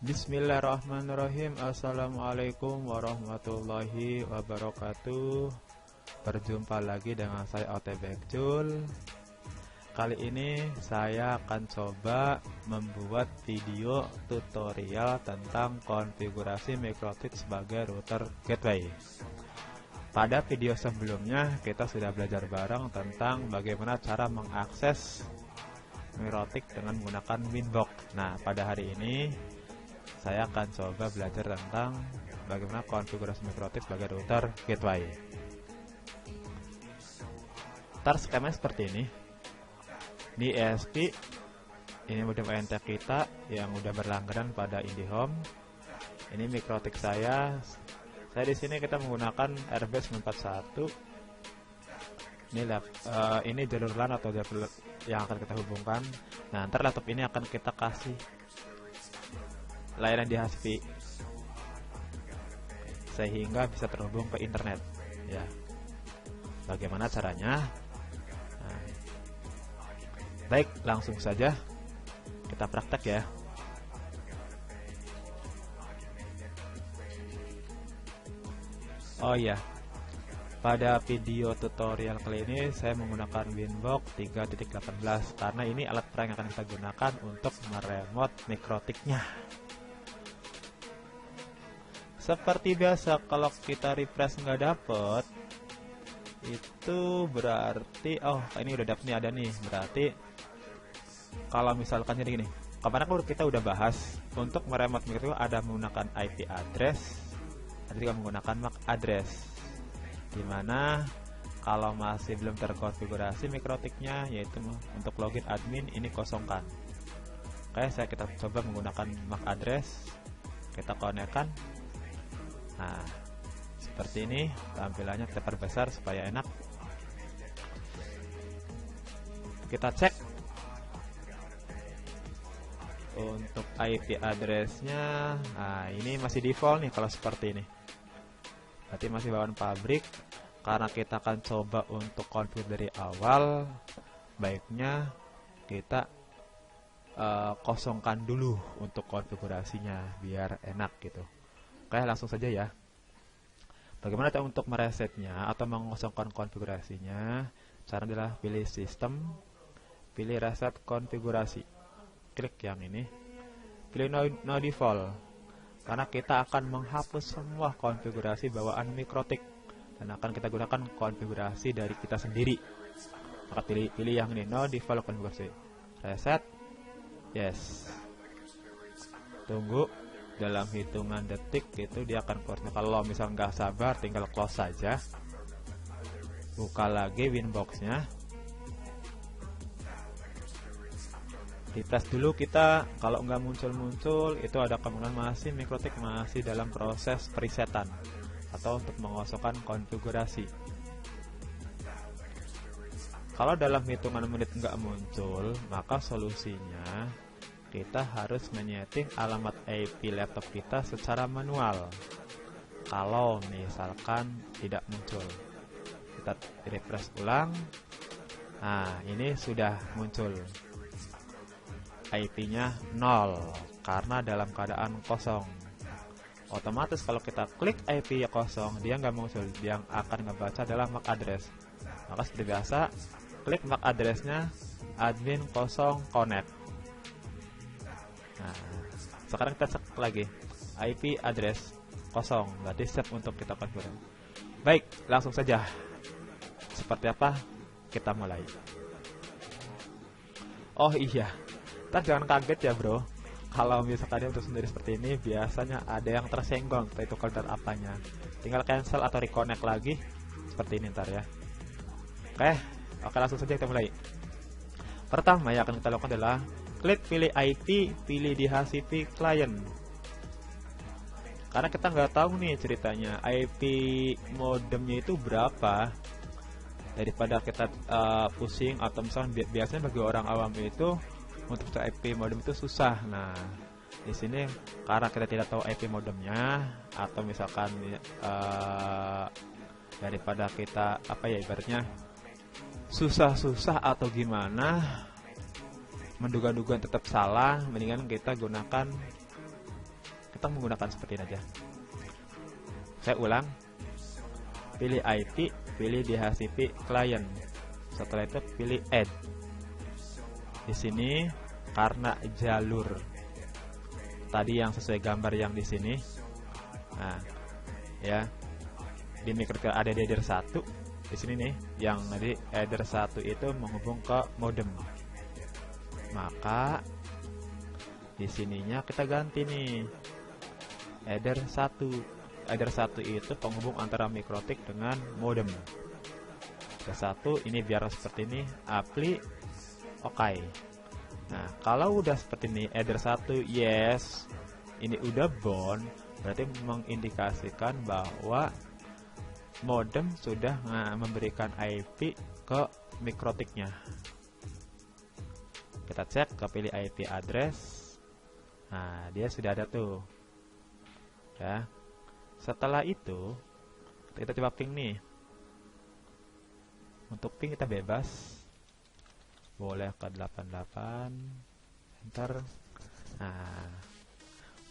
Bismillahirrahmanirrahim. Assalamualaikum warahmatullahi wabarakatuh. Berjumpa lagi dengan saya Otebekjul. Kali ini saya akan coba membuat video tutorial tentang konfigurasi MikroTik sebagai router gateway. Pada video sebelumnya kita sudah belajar bareng tentang bagaimana cara mengakses MikroTik dengan menggunakan Winbox. Nah, pada hari ini saya akan coba belajar tentang bagaimana konfigurasi MikroTik sebagai router gateway. Ntar skemanya seperti ini. Di ESP, ini modem ONT kita yang udah berlangganan pada IndiHome. Ini MikroTik saya. Saya di sini kita menggunakan RB 941. Ini jalur LAN atau jalur yang akan kita hubungkan. Nah, ntar laptop ini akan kita kasih layanan DHCP sehingga bisa terhubung ke internet. Ya, bagaimana caranya? Nah, baik, langsung saja kita praktek ya. Oh ya, pada video tutorial kali ini saya menggunakan Winbox 3.18 karena ini alat prank yang akan kita gunakan untuk meremote MikroTiknya. Seperti biasa, kalau kita refresh nggak dapet, itu berarti ini udah dapet nih, ada nih. Berarti kalau misalkan jadi gini, kemarin kita udah bahas untuk meremote MikroTik ada menggunakan IP address, ada juga menggunakan MAC address. Dimana kalau masih belum terkonfigurasi MikroTiknya, yaitu untuk login admin, ini kosongkan. Oke, kita coba menggunakan MAC address, kita konekkan. Nah, seperti ini tampilannya, kita perbesar supaya enak. Kita cek untuk IP addressnya. Nah, ini masih default nih kalau seperti ini. Berarti masih bawaan pabrik. Karena kita akan coba untuk configure dari awal, baiknya kita kosongkan dulu untuk konfigurasinya biar enak gitu. Oke, langsung saja ya. Bagaimana cara untuk meresetnya atau mengosongkan konfigurasinya? Cara adalah pilih sistem, pilih reset konfigurasi, klik yang ini, pilih no default, karena kita akan menghapus semua konfigurasi bawaan MikroTik dan akan kita gunakan konfigurasi dari kita sendiri. Maka pilih yang ini, no default konfigurasi, reset, yes. Tunggu. Dalam hitungan detik itu dia akan keluar. Kalau misal nggak sabar, tinggal close saja, buka lagi Winbox-nya, dites dulu kita. Kalau nggak muncul-muncul, itu ada kemungkinan masih MikroTik masih dalam proses presetan atau untuk mengosongkan konfigurasi. Kalau dalam hitungan menit nggak muncul, maka solusinya kita harus menyeting alamat IP laptop kita secara manual. Kalau misalkan tidak muncul, kita refresh ulang. Nah, ini sudah muncul IP-nya 0 karena dalam keadaan kosong. Otomatis kalau kita klik IP-nya kosong, dia nggak muncul. Dia akan ngebaca adalah MAC address. Maka seperti biasa, klik MAC address-nya admin 0 connect. Nah, sekarang kita cek lagi IP address 0, berarti siap untuk kita konfigurasi. Baik, langsung saja. Seperti apa? Kita mulai. Oh iya, jangan kaget ya bro. Kalau misalkan dia untuk sendiri seperti ini, biasanya ada yang tersenggol, entah itu folder apanya. Tinggal cancel atau reconnect lagi, seperti ini ntar ya. Oke, langsung saja kita mulai. Pertama yang akan kita lakukan adalah klik pilih IP, pilih DHCP client. Karena kita nggak tahu nih ceritanya IP modemnya itu berapa. Daripada kita pusing atau misalnya biasanya bagi orang awam itu untuk IP modem itu susah. Nah, di sini karena kita tidak tahu IP modemnya atau misalkan daripada kita ibaratnya susah-susah atau gimana, menduga-duga tetap salah, mendingan kita gunakan kita menggunakan seperti ini aja. Saya ulang, pilih IP, pilih DHCP client. Setelah itu pilih add. Di sini karena jalur tadi yang sesuai gambar yang di sini, nah ya, di MikroTik ada di header 1 di sini nih, yang di header 1 itu menghubung ke modem. Maka di sininya kita ganti nih header 1. Header 1 itu penghubung antara MikroTik dengan modem. Header 1 ini biar seperti ini, apply, oke. Nah, kalau udah seperti ini, header 1 yes, ini udah bound, berarti mengindikasikan bahwa modem sudah memberikan IP ke MikroTiknya. Kita cek ke pilih IP address. Nah, dia sudah ada tuh. Ya. Setelah itu, kita coba ping nih. Untuk ping kita bebas. Boleh ke 88, enter. Nah,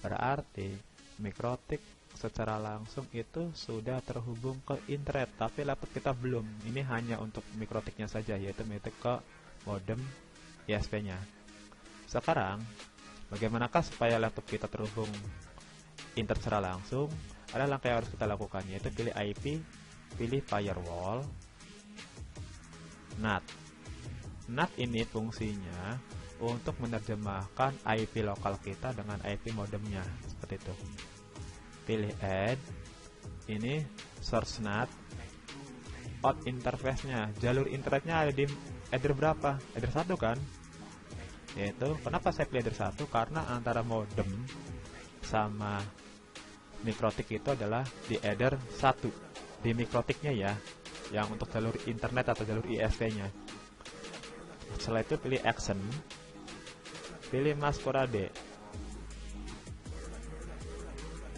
berarti MikroTik secara langsung itu sudah terhubung ke internet, tapi laptop kita belum. Ini hanya untuk MikroTiknya saja, yaitu MikroTik ke modem ISP-nya. Sekarang, bagaimanakah supaya laptop kita terhubung internet secara langsung? Ada langkah yang harus kita lakukan, yaitu pilih IP, pilih firewall, NAT. NAT ini fungsinya untuk menerjemahkan IP lokal kita dengan IP modemnya, seperti itu. Pilih add, ini source NAT, out interface-nya, jalur internetnya ada di header berapa? Header 1 kan? Yaitu, kenapa saya pilih header 1? Karena antara modem sama MikroTik itu adalah di header 1 di MikroTiknya ya, yang untuk jalur internet atau jalur ISP-nya. Setelah itu pilih action, pilih masquerade.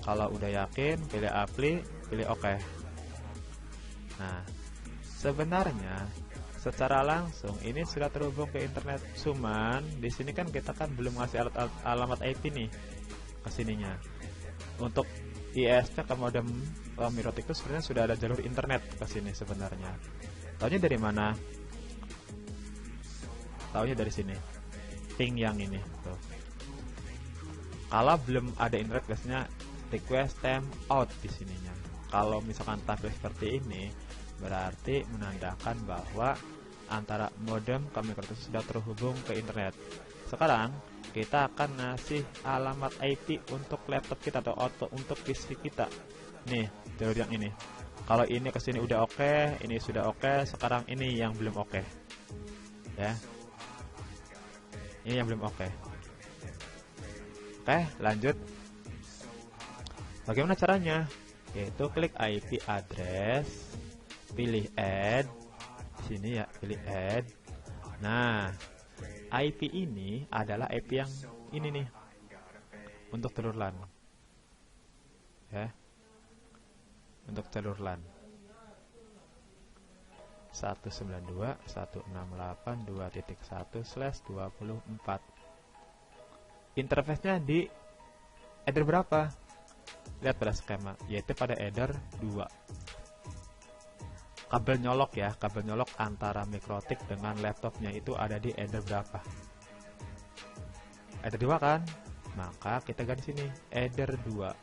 Kalau udah yakin, pilih apply, pilih OK. Nah, sebenarnya secara langsung ini sudah terhubung ke internet. Cuman di sini kan kita kan belum ngasih alamat IP nih ke sininya. Untuk ISP ke modem MikroTik itu sebenarnya sudah ada jalur internet ke sini sebenarnya. Taunya dari mana? Taunya dari sini, ping yang ini tuh. Kalau belum ada internet biasanya request time out di sininya. Kalau misalkan tampil seperti ini, berarti menandakan bahwa antara modem ke MikroTik sudah terhubung ke internet. Sekarang kita akan ngasih alamat IP untuk laptop kita atau untuk PC kita. Nih, jalur yang ini. Kalau ini kesini udah oke, ini sudah oke. Sekarang ini yang belum oke. Ya. Ini yang belum oke. Oke, lanjut. Bagaimana caranya? Yaitu klik IP address, pilih add. Sini ya, pilih add. Nah, IP ini adalah IP yang ini nih. Untuk jalur LAN. Ya. Untuk jalur LAN. 192.168.2.1/24. Interface-nya di header berapa? Lihat pada skema, yaitu pada header 2. Kabel nyolok ya, kabel nyolok antara MikroTik dengan laptopnya itu ada di header berapa? Header 2 kan? Maka kita ganti sini, header 2.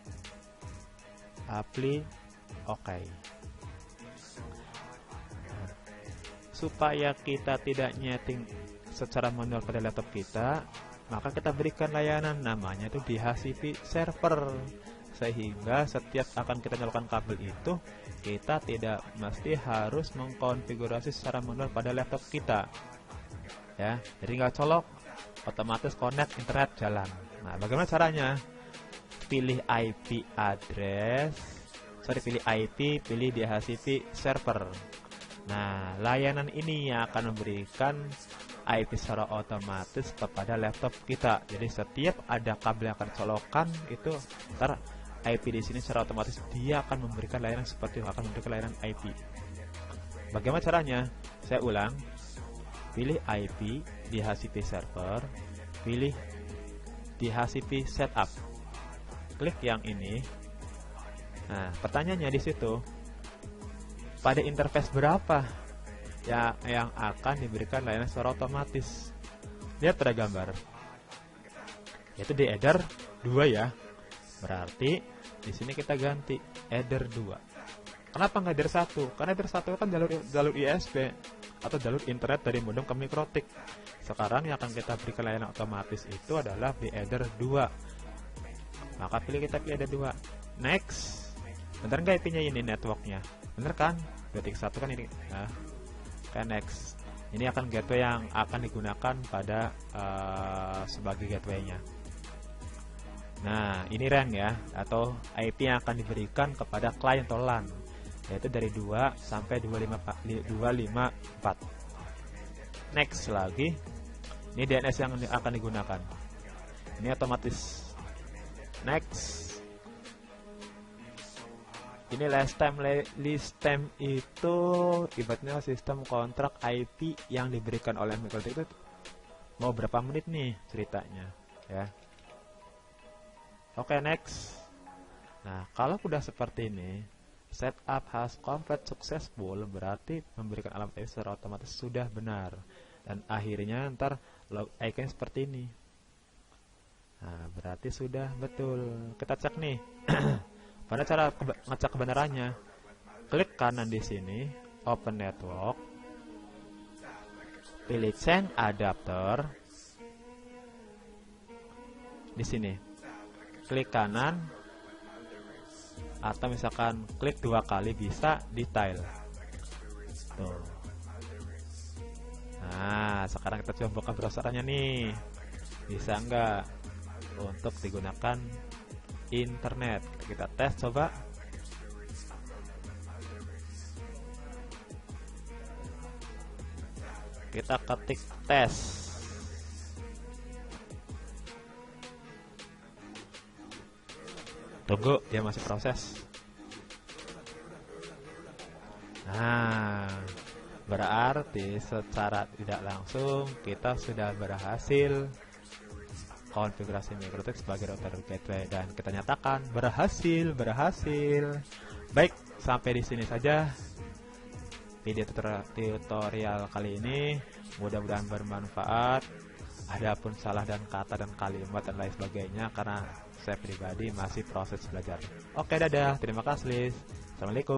Apply, OK. Supaya kita tidak nyeting secara manual pada laptop kita, maka kita berikan layanan namanya itu DHCP server, sehingga setiap akan kita nyalakan kabel itu kita tidak mesti harus mengkonfigurasi secara manual pada laptop kita ya, jadi nggak colok, otomatis connect internet jalan. Nah, bagaimana caranya? Pilih IP address, pilih IP, pilih DHCP server. Nah, layanan ini yang akan memberikan IP secara otomatis kepada laptop kita. Jadi setiap ada kabel yang akan colokkan itu, ntar IP di sini secara otomatis dia akan memberikan layanan seperti itu, akan memberikan layanan IP. Bagaimana caranya? Saya ulang. Pilih IP DHCP server, pilih DHCP setup. klik yang ini. Nah, pertanyaannya di situ, pada interface berapa ya yang akan diberikan layanan secara otomatis? Lihat pada gambar, yaitu di header 2 ya. Berarti di sini kita ganti header 2. Kenapa nggak header 1? Karena header 1 kan jalur ISP atau jalur internet dari modem ke mikrotik. Sekarang yang akan kita berikan layanan otomatis itu adalah di header 2. Maka kita pilih header 2. Next. Bener nggak IP-nya ini networknya? Bener kan? 231 kan ini. Nah, kayak next. Ini akan gateway yang akan digunakan pada sebagai gateway-nya. Nah, ini rank ya, atau IP yang akan diberikan kepada klien atau LAN, yaitu dari 2 sampai 254. Next lagi. Ini DNS yang akan digunakan. Ini otomatis. Next. Ini last time itu ibaratnya sistem kontrak IP yang diberikan oleh mikrotik itu mau berapa menit nih ceritanya ya. Oke, next. Nah, kalau udah seperti ini, setup has complete successful, berarti memberikan alamat IP secara otomatis sudah benar. Dan akhirnya ntar log icon seperti ini. Nah, berarti sudah betul. Kita cek nih. Pada cara ngecek kebenarannya, klik kanan di sini, open network, pilih change adapter. Di sini, klik kanan, atau misalkan klik 2 kali bisa detail. Tuh. Nah, sekarang kita coba buka browsernya nih, bisa nggak untuk digunakan internet. Kita tes coba. Kita ketik tes. Tunggu, dia masih proses. Nah, berarti secara tidak langsung kita sudah berhasil konfigurasi mikrotik sebagai router gateway, dan kita nyatakan berhasil. Baik, sampai di sini saja video tutorial kali ini. Mudah-mudahan bermanfaat. Adapun salah dan kata dan kalimat dan lain sebagainya, karena saya pribadi masih proses belajar. Oke, dadah. Terima kasih. Assalamualaikum.